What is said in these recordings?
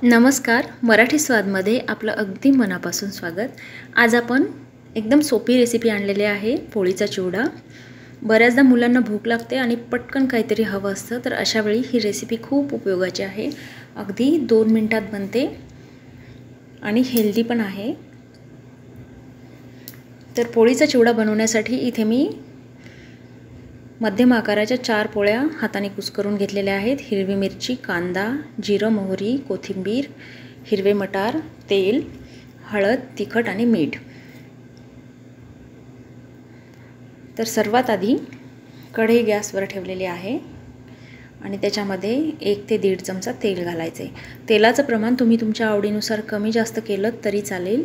नमस्कार, मराठी स्वादमध्ये आपलं अगदी मनापासून स्वागत। आज आपण एकदम सोपी रेसिपी आणलेली आहे, पोळीचा चिवडा। बऱ्याचदा मुलांना भूक लागते आणि पटकन काहीतरी हवं असतं, तर अशा वेळी ही रेसिपी खूप उपयोगाची आहे। अगदी 2 मिनिटात बनते आणि हेल्दी पण आहे। तर पोळीचा चिवडा बनवण्यासाठी इथे मी मध्यम आकाराच्या 4 पोळ्या हाताने कुस्करून घेतलेल्या आहेत। हिरवी मिरची, कांदा, जिरं, मोहरी, कोथिंबीर, हिरवे मटार, तेल, हळद, तिखट आणि मीठ। तर सर्वात आधी कढई गॅसवर ठेवलेली आहे आणि त्याच्यामध्ये 1 ते 1.5 चमचा तेल घालायचे। तेलाचं प्रमाण तुम्ही तुमच्या आवडीनुसार कमी जास्त केलं तरी चालेल।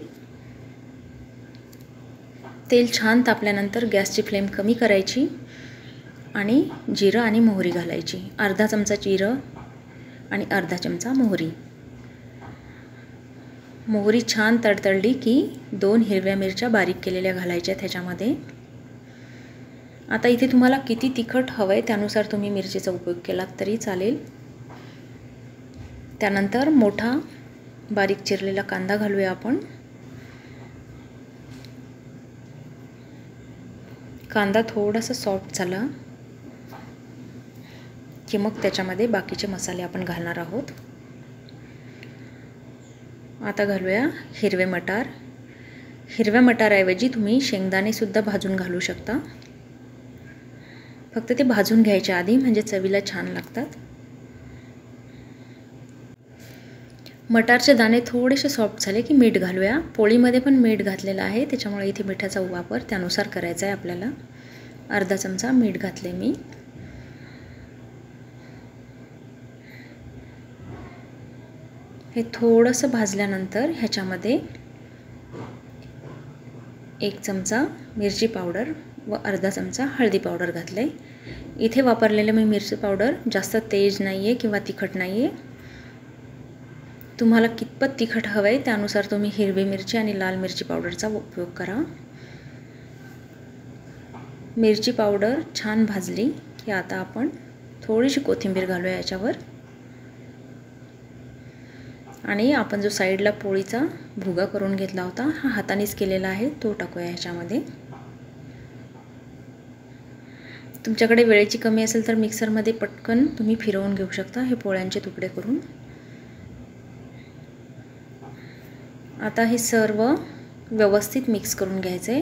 तेल छान तापल्यानंतर गॅसची फ्लेम कमी करायची आणि जिरं आणि मोहरी घालायची। अर्धा चमचा जिरं आणि अर्धा चमचा मोहरी। मोहरी छान तडतडली की 2 हिरव्या मिरच्या बारीक केलेल्या घालायच्या त्याच्यामध्ये। आता इथे तुम्हाला किती तिखट हवंय त्यानुसार तुम्ही मिरचीचा उपयोग केलात तरी चालेल। त्यानंतर मोठा बारीक चिरलेला कांदा घालूया आपण। कांदा थोडासा सॉफ्ट झाला की मग त्याच्यामध्ये बाकीचे मसाले आपण घालणार आहोत। आता घालूया हिरवे मटार। हिरव्या मटारऐवजी तुम्ही शेंगदाणे सुद्धा भाजून घालू शकता, फक्त ते भाजून घ्यायचे आधी, म्हणजे चवीला छान लागतात। मटारचे दाणे थोडेसे सॉफ्ट झाले की मीठ घालूया। पोळीमध्ये पण मीठ घातलेलं आहे, त्याच्यामुळे इथे मिठाचा वापर त्यानुसार करायचा आहे आपल्याला। अर्धा चमचा मीठ घातले मी। हे थोडंसं भाजल्यानंतर ह्याच्यामध्ये 1 चमचा मिरची पावडर व अर्धा चमचा हळदी पावडर घातले। इथे वापरलेले मी मिरची पावडर जास्त तेज नाहीये किंवा तिखट नाहीये। तुम्हाला कितपत तिखट हवंय त्यानुसार तुम्ही हिरवी मिरची आणि लाल मिरची पावडरचा उपयोग करा। मिरची पावडर छान भाजली की आता आपण थोडीशी कोथिंबीर घालूया याच्यावर आणि आपण जो साइडला पोळीचा भुगा करून घेतला होता, हा हातानेच केलेला आहे, तो टाकूया ह्याच्यामध्ये। तुमच्याकडे वेळेची कमी असेल तर मिक्सरमध्ये पटकन तुम्ही फिरवून घेऊ शकता हे पोळ्यांचे तुकडे करून। आता हे सर्व व्यवस्थित मिक्स करून घ्यायचे।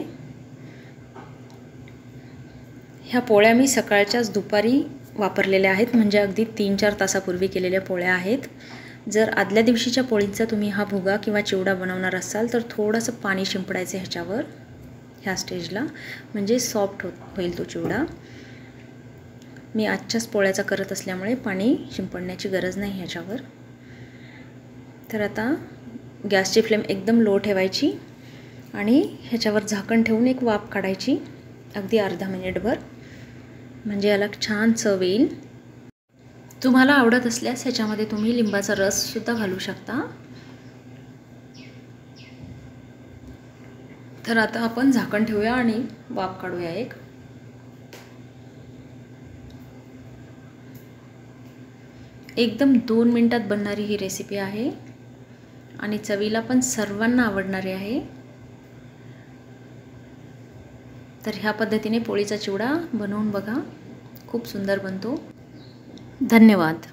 ह्या पोळ्या मी सकाळच्याच दुपारी वापरलेल्या आहेत, म्हणजे अगदी 3-4 तासापूर्वी केलेल्या पोळ्या आहेत। जर आदल्या दिवशीच्या पोळींचा तुम्ही हा भुगा किंवा चिवडा बनवणार असाल तर थोडंसं पाणी शिंपडायचे ह्याच्यावर, ह्या स्टेजला, म्हणजे सॉफ्ट होईल तो चिवडा। मी आजच्याच पोळ्याचा करत असल्यामुळे पाणी शिंपडण्याची गरज नाही ह्याच्यावर। तर आता गॅसची फ्लेम एकदम लो ठेवायची आणि ह्याच्यावर झाकण ठेवून एक वाफ काढायची अगदी अर्धा मिनिटभर, म्हणजे याला छान चव येईल। तुम्हाला आवडत असल्यास ह्याच्यामध्ये तुम्ही लिंबाचा रस सुद्धा घालू शकता। तर आता आपण झाकण ठेवूया आणि वाफ काढूया एक। एकदम 2 मिनिटात बनणारी ही रेसिपी आहे आणि चवीला पण सर्वांना आवडणारी आहे। तर ह्या पद्धतीने पोळीचा चिवडा बनवून बघा, खूप सुंदर बनतो। धन्यवाद।